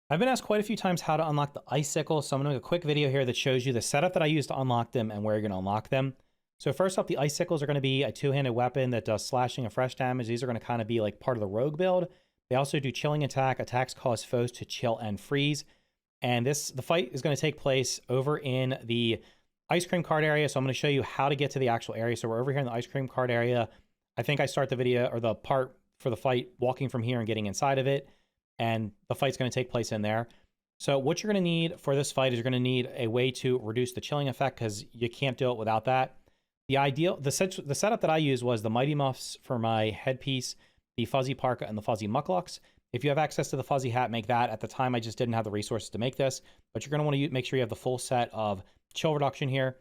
I've been asked quite a few times how to unlock the icicles, so I'm going to make a quick video here that shows you the setup that I use to unlock them and where you're going to unlock them. So first up, the icicles are going to be a two-handed weapon that does slashing and fresh damage. These are going to kind of be like part of the rogue build. They also do chilling attack. Attacks cause foes to chill and freeze. And the fight is going to take place over in the ice cream cart area. So I'm going to show you how to get to the actual area. So we're over here in the ice cream cart area. I think I start the video or the part for the fight walking from here and getting inside of it. And the fight's going to take place in there. So what you're going to need for this fight is you're going to need a way to reduce the chilling effect because you can't do it without that. The setup that I used was the Mighty Muffs for my headpiece, the fuzzy parka, and the fuzzy mucklucks. If you have access to the fuzzy hat, make that. At the time, I just didn't have the resources to make this, but you're going to want to make sure you have the full set of chill reduction here.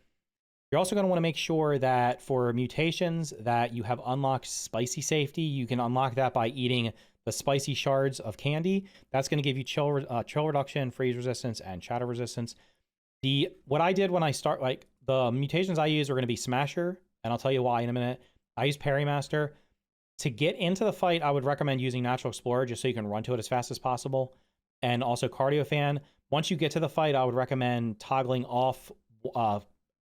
You're also going to want to make sure that for mutations that you have unlocked spicy safety. You can unlock that by eating the spicy shards of candy. That's going to give you chill reduction, freeze resistance, and shatter resistance. What I did when I start, like the mutations I use are going to be Smasher, and I'll tell you why in a minute. I use Parry Master. To get into the fight, I would recommend using Natural Explorer just so you can run to it as fast as possible. And also Cardio Fan. Once you get to the fight, I would recommend toggling off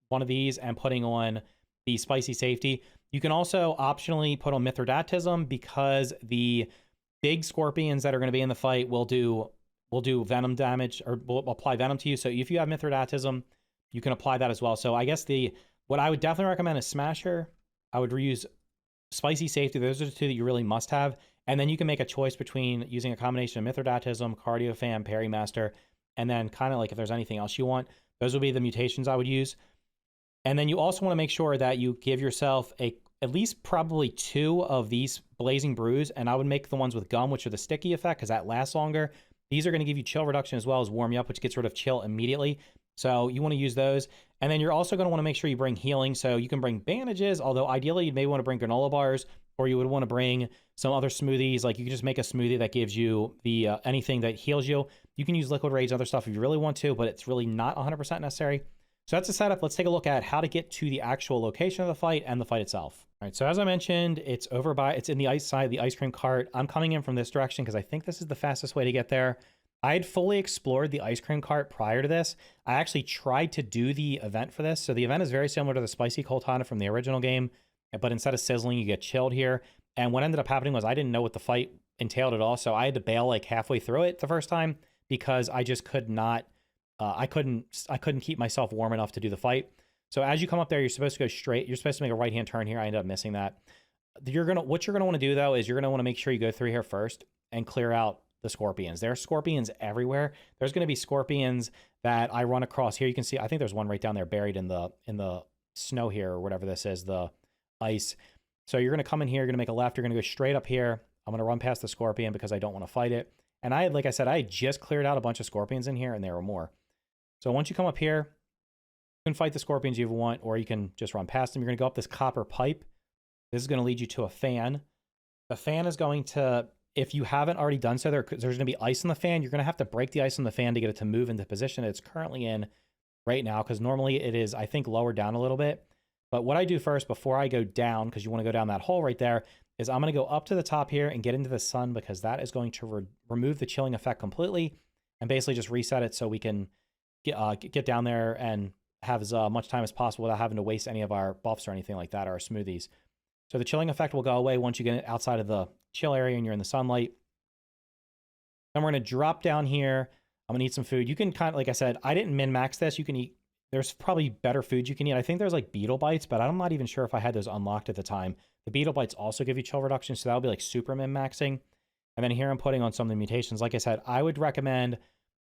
one of these and putting on the Spicy Safety. You can also optionally put on Mithridatism because the big scorpions that are going to be in the fight will do venom damage or will apply venom to you. So if you have Mithridatism, you can apply that as well. So I guess what I would definitely recommend is Smasher. I would reuse Spicy Safety. Those are the two that you really must have. And then you can make a choice between using a combination of Mithridatism, Cardio Fan, Parry Master, and then kind of like if there's anything else you want, those would be the mutations I would use. And then you also want to make sure that you give yourself at least probably 2 of these Blazing Brews, and I would make the ones with gum, which are the sticky effect, because that lasts longer. These are going to give you chill reduction as well as warm you up, which gets rid of chill immediately. So you want to use those. And then you're also going to want to make sure you bring healing. So you can bring bandages, although ideally you'd maybe want to bring granola bars, or you would want to bring some other smoothies. Like you can just make a smoothie that gives you the anything that heals you. You can use Liquid Rage, other stuff if you really want to, but it's really not 100% necessary. So that's the setup. Let's take a look at how to get to the actual location of the fight and the fight itself. All right, so as I mentioned, it's in the ice side, the ice cream cart. I'm coming in from this direction because I think this is the fastest way to get there. I had fully explored the ice cream cart prior to this. I actually tried to do the event for this. So the event is very similar to the Spicy Coltana from the original game, but instead of sizzling, you get chilled here. And what ended up happening was I didn't know what the fight entailed at all. So I had to bail like halfway through it the first time because I just could not, I couldn't keep myself warm enough to do the fight. So as you come up there, you're supposed to go straight. You're supposed to make a right-hand turn here. I ended up missing that. What you're gonna want to do though is you're gonna want to make sure you go through here first and clear out the scorpions. There are scorpions everywhere. There's going to be scorpions that I run across here. You can see, I think there's one right down there buried in the snow here or whatever this is, the ice. So you're going to come in here, you're going to make a left, you're going to go straight up here. I'm going to run past the scorpion because I don't want to fight it. And like I said, I had just cleared out a bunch of scorpions in here and there were more. So once you come up here, you can fight the scorpions you want, or you can just run past them. You're going to go up this copper pipe. This is going to lead you to a fan. The fan is going to, if you haven't already done so, there's going to be ice in the fan. You're going to have to break the ice in the fan to get it to move into position it's currently in right now, because normally it is, I think, lower down a little bit. But what I do first before I go down, because you want to go down that hole right there, is I'm going to go up to the top here and get into the sun, because that is going to remove the chilling effect completely and basically just reset it so we can get down there and have as much time as possible without having to waste any of our buffs or anything like that, or our smoothies. So the chilling effect will go away once you get outside of the chill area and you're in the sunlight. Then we're going to drop down here. I'm going to eat some food. You can kind of, like I said, I didn't min-max this. You can eat, there's probably better foods you can eat. I think there's like beetle bites, but I'm not even sure if I had those unlocked at the time. The beetle bites also give you chill reduction, so that'll be like super min-maxing. And then here I'm putting on some of the mutations. Like I said, I would recommend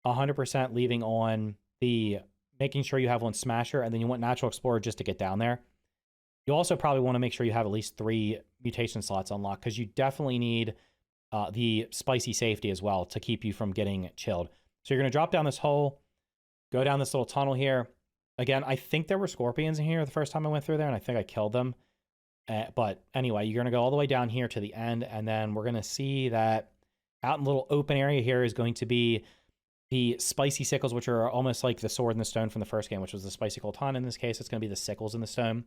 100% leaving on making sure you have one Smasher, and then you want Natural Explorer just to get down there. You also probably want to make sure you have at least 3 mutation slots unlocked, because you definitely need the Spicy Safety as well to keep you from getting chilled. So you're going to drop down this hole, go down this little tunnel here. Again, I think there were scorpions in here the first time I went through there, and I think I killed them. But anyway, you're going to go all the way down here to the end, and then we're going to see that out in the little open area here is going to be the Spicy Sickles, which are almost like the sword and the stone from the first game, which was the Spicy Coltana. In this case, it's going to be the sickles in the stone.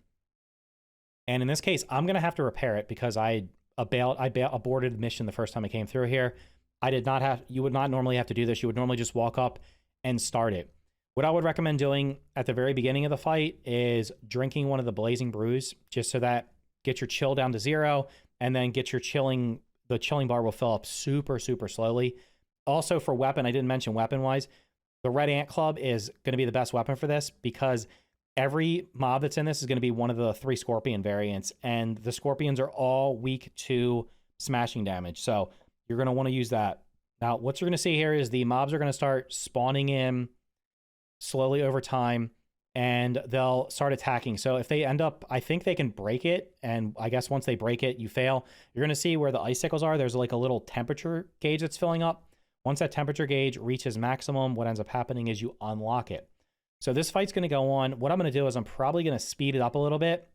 And in this case, I'm going to have to repair it because I aborted the mission the first time I came through here. I did not have, you would not normally have to do this. You would normally just walk up and start it. What I would recommend doing at the very beginning of the fight is drinking one of the Blazing Brews, just so that get your chill down to 0, and then get your the chilling bar will fill up super, super slowly. Also for weapon, I didn't mention weapon-wise, the Red Ant Club is going to be the best weapon for this, because every mob that's in this is going to be one of the 3 Scorpion variants, and the Scorpions are all weak to smashing damage. So you're going to want to use that. Now, what you're going to see here is the mobs are going to start spawning in slowly over time, and they'll start attacking. So if they end up, I think they can break it, and I guess once they break it, you fail. You're going to see where the icicles are. There's like a little temperature gauge that's filling up. Once that temperature gauge reaches maximum, what ends up happening is you unlock it. So this fight's going to go on. What I'm going to do is I'm probably going to speed it up a little bit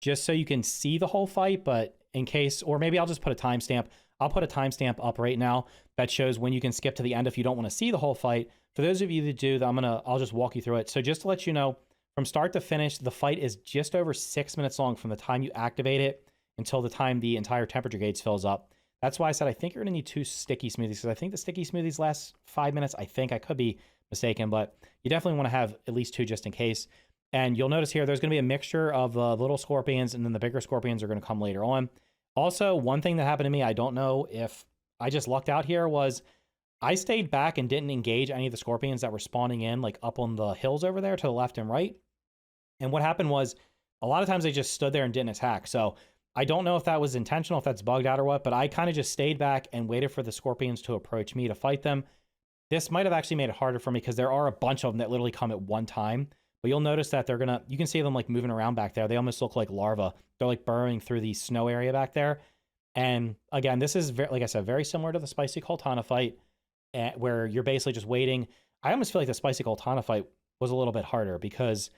just so you can see the whole fight, but in case, or maybe I'll just put a timestamp. I'll put a timestamp up right now that shows when you can skip to the end if you don't want to see the whole fight. For those of you that do, I'll just walk you through it. So just to let you know, from start to finish, the fight is just over 6 minutes long from the time you activate it until the time the entire temperature gauge fills up. That's why I said I think you're going to need 2 sticky smoothies, because I think the sticky smoothies last 5 minutes. I think I could be mistaken, but you definitely want to have at least 2 just in case. And you'll notice here, there's going to be a mixture of the little scorpions, and then the bigger scorpions are going to come later on. Also, one thing that happened to me, I don't know if I just lucked out here, was I stayed back and didn't engage any of the scorpions that were spawning in, like up on the hills over there to the left and right. And what happened was, a lot of times they just stood there and didn't attack. So I don't know if that was intentional, if that's bugged out or what, but I kind of just stayed back and waited for the scorpions to approach me to fight them. This might have actually made it harder for me, because there are a bunch of them that literally come at one time. But you'll notice that you can see them like moving around back there. They almost look like larvae. They're like burrowing through the snow area back there. And again, this is, like I said, very similar to the Spicy Coltana fight, where you're basically just waiting. I almost feel like the Spicy Coltana fight was a little bit harder, because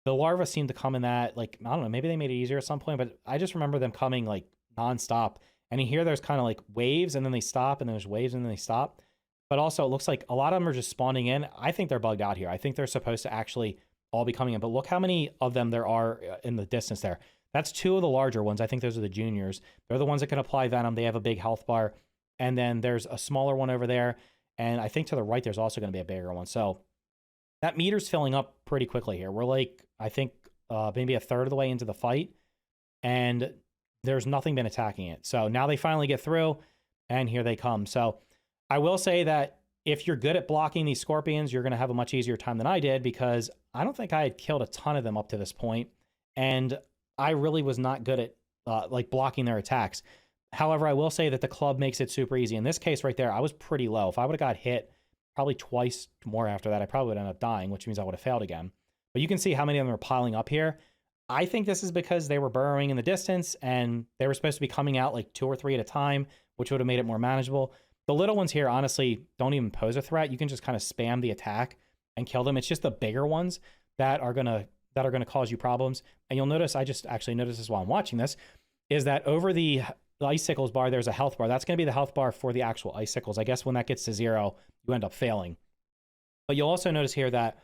the larvae seemed to come in that, like, I don't know, maybe they made it easier at some point, but I just remember them coming like nonstop. And in here, there's kind of like waves, and then they stop, and then there's waves, and then they stop. But also, it looks like a lot of them are just spawning in. I think they're bugged out here. I think they're supposed to actually all be coming in. But look how many of them there are in the distance there. That's 2 of the larger ones. I think those are the juniors. They're the ones that can apply venom. They have a big health bar. And then there's a smaller one over there. And I think to the right, there's also going to be a bigger one. So that meter's filling up pretty quickly here. We're like, I think maybe a third of the way into the fight, and there's nothing been attacking it. So now they finally get through, and here they come. So I will say that if you're good at blocking these scorpions, you're going to have a much easier time than I did, because I don't think I had killed a ton of them up to this point, and I really was not good at like blocking their attacks. However, I will say that the club makes it super easy. In this case right there, I was pretty low. If I would have got hit probably twice more after that, I probably would end up dying, which means I would have failed again. But you can see how many of them are piling up here. I think this is because they were burrowing in the distance, and they were supposed to be coming out like 2 or 3 at a time, which would have made it more manageable. The little ones here, honestly, don't even pose a threat. You can just kind of spam the attack and kill them. It's just the bigger ones that are gonna cause you problems. And you'll notice, I just actually noticed this while I'm watching this, is that over the icicles bar, there's a health bar. That's going to be the health bar for the actual icicles. I guess when that gets to 0, you end up failing. But you'll also notice here that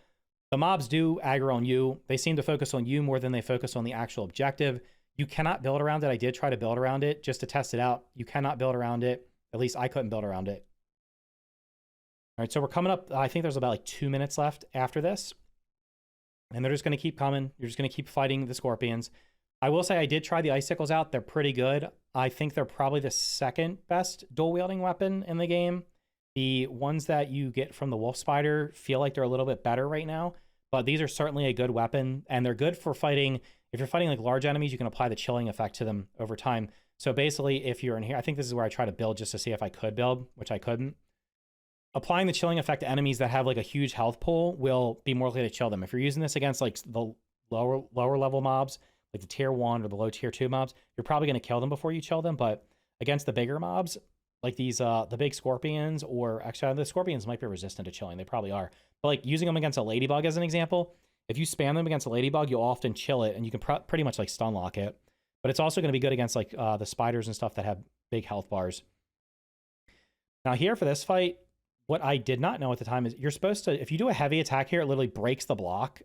the mobs do aggro on you. They seem to focus on you more than they focus on the actual objective. You cannot build around it. I did try to build around it just to test it out. You cannot build around it. At least I couldn't build around it. All right, so we're coming up. I think there's about like 2 minutes left after this. And they're just going to keep coming. You're just going to keep fighting the scorpions. I will say I did try the icicles out. They're pretty good. I think they're probably the second best dual wielding weapon in the game. The ones that you get from the wolf spider feel like they're a little bit better right now, but these are certainly a good weapon, and they're good for fighting. If you're fighting like large enemies, you can apply the chilling effect to them over time. So basically, if you're in here, I think this is where I try to build just to see if I could build, which I couldn't. Applying the chilling effect to enemies that have like a huge health pool will be more likely to chill them. If you're using this against like the lower level mobs, like the tier 1 or the low tier 2 mobs, you're probably going to kill them before you chill them. But against the bigger mobs, like these, the big scorpions, or actually the scorpions might be resistant to chilling. They probably are. But like using them against a ladybug as an example, if you spam them against a ladybug, you'll often chill it, and you can pretty much like stun lock it. But it's also going to be good against like the spiders and stuff that have big health bars. Now here for this fight, what I did not know at the time is you're supposed to, if you do a heavy attack here, it literally breaks their block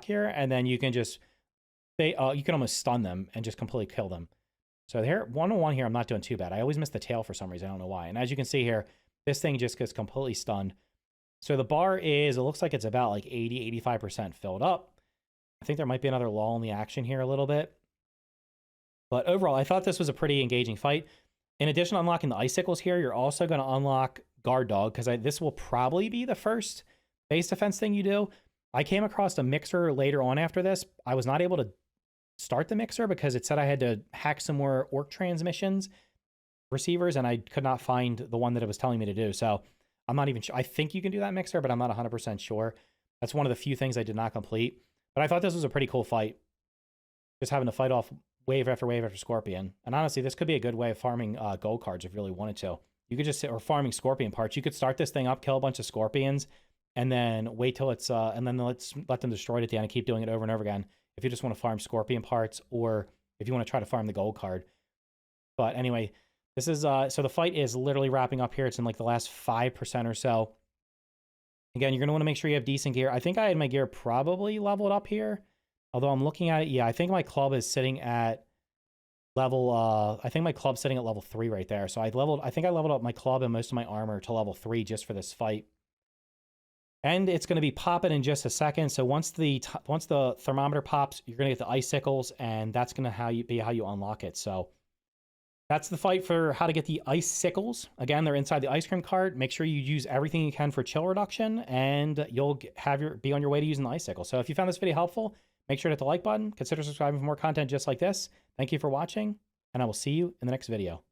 here, and then you can just, you can almost stun them and just completely kill them. So here, 101 here, I'm not doing too bad. I always miss the tail for some reason. I don't know why. And as you can see here, this thing just gets completely stunned. So the bar is, it looks like it's about like 80, 85% filled up. I think there might be another lull in the action here a little bit. But overall, I thought this was a pretty engaging fight. In addition to unlocking the icicles here, you're also going to unlock Guard Dog, because this will probably be the first base defense thing you do. I came across a mixer later on after this. I was not able to start the mixer because it said I had to hack some more orc transmissions receivers, and I could not find the one that it was telling me to do. So I'm not even sure. I think you can do that mixer, but I'm not 100% sure. That's one of the few things I did not complete. But I thought this was a pretty cool fight. Just having to fight off wave after wave after Scorpion. And honestly, this could be a good way of farming gold cards if you really wanted to. You could just sit, or farming Scorpion parts. You could start this thing up, kill a bunch of Scorpions, and then wait till it's, and then let them destroy it at the end and keep doing it over and over again. If you just want to farm Scorpion parts, or if you want to try to farm the gold card. But anyway, this is, so the fight is literally wrapping up here. It's in like the last 5% or so. Again, you're going to want to make sure you have decent gear. I think I had my gear probably leveled up here. Although I'm looking at it, yeah, I think my club is sitting at level, I think my club's sitting at level 3 right there. So I think I leveled up my club and most of my armor to level 3 just for this fight. And it's going to be popping in just a second. So once the thermometer pops, you're going to get the icicles, and that's going to be how you unlock it. So that's the fight for how to get the icicles. Again, they're inside the ice cream cart. Make sure you use everything you can for chill reduction, and you'll be on your way to using the icicle. So if you found this video helpful, make sure to hit the like button. Consider subscribing for more content just like this. Thank you for watching, and I will see you in the next video.